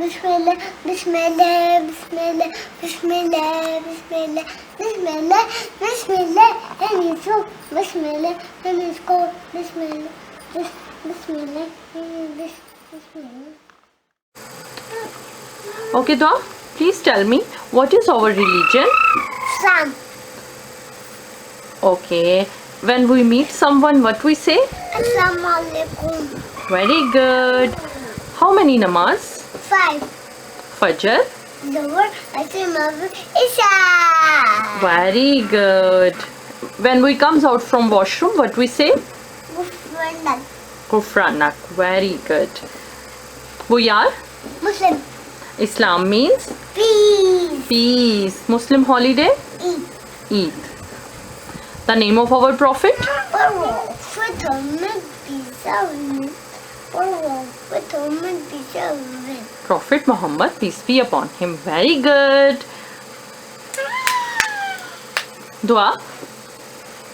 Bismillah, Bismillah, Bismillah, Bismillah, Bismillah, Bismillah, Bismillah, and it's so Bismillah, and it's cold, Bismillah, Bismillah, Bismillah. Okay, Duaa, please tell me, what is our religion? Islam. Okay, when we meet someone, what we say? Assalamu alaikum. Very good. How many namaz? 5. Fajr? Zuhr, Asr, Maghrib, Isha. Very good. When we comes out from washroom, what we say? Gufranak. Kufranak. Very good. We are? Muslim. Islam means? Peace. Peace. Muslim holiday? Eid. Eid. The name of our prophet? Prophet Muhammad Prophet Muhammad, peace be upon him. Very good. Duaa,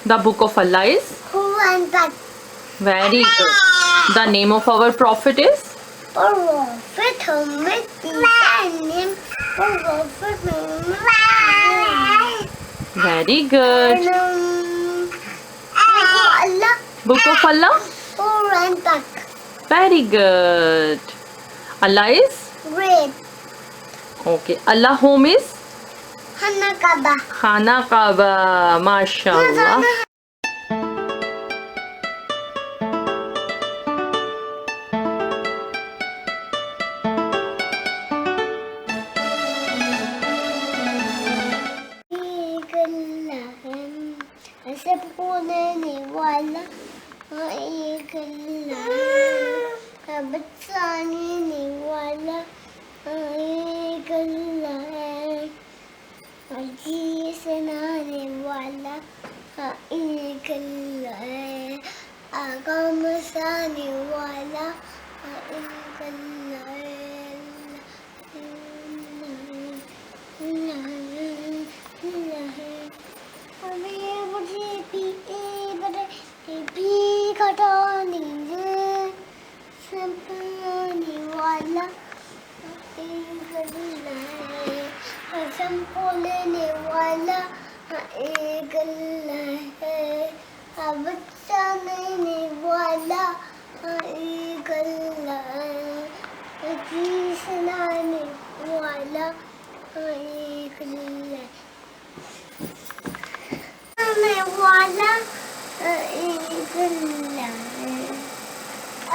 the book of Allah is? Quran. Very good. The name of our prophet is? Prophet Muhammad. Prophet Muhammad. Very good. Allah. Book of Allah? Quran. Very good. Allah is? Great. Okay. Allah home is? Hanakaba. Khana Kaaba. MashaAllah. सबको लेने वाला एक अल्लाह है, बचाने वाला एक अल्लाह है, जी सुनाने वाला एक अल्लाह है, आगाम साने वाला एक अल्लाह है। मुझे भी घटाने संभालने वाला एक अल्लाह है, सबको लेने वाला एक अल्लाह है, बचाने वाला एक अल्लाह है, जी सुनाने वाला एक अल्लाह है, वाला एक अल्लाह है,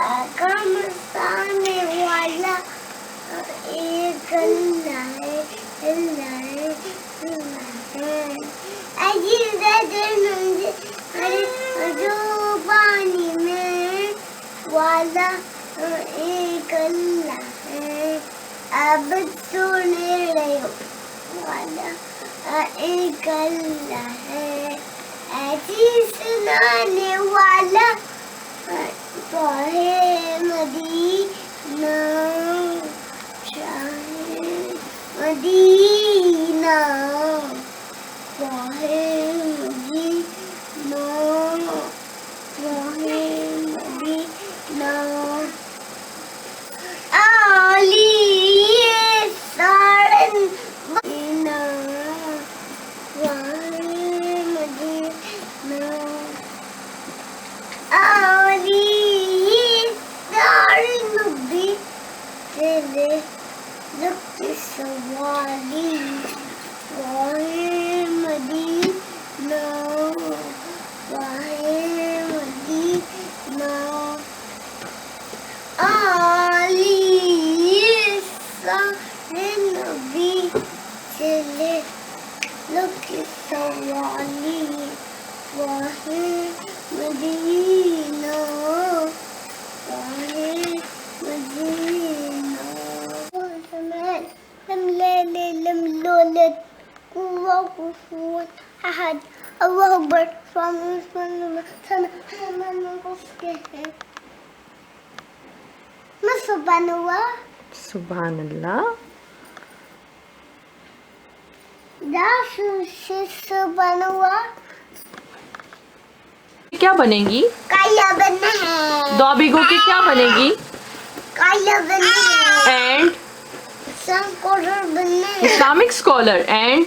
आगाम साने वाला एक अल्लाह है, अल्लाह है, अल्लाह है, अजीब जो पानी में वाला एक अल्लाह है, अब सुने रहे वाला एक अल्लाह है, ऐसी सुनाने वाला चाहे मदीना, चाहे मदीना, चाहे मदीना, चाहे मदीना, आली सारन मदीना, सवाली वाहे मदीना, वाहे मदीना, आली सारे नबी चले लुक सवाली वाहे मदीना, वाहे मदीना, لم لولد قوة كفوا أحد الله أكبر Subhanallah. Subhanallah. Subhanallah. क्या बनेगी? काया बनना है। दो बिगो की क्या बनेगी? काया बनना है। एंड स्कॉलर बनना है Islamic scholar and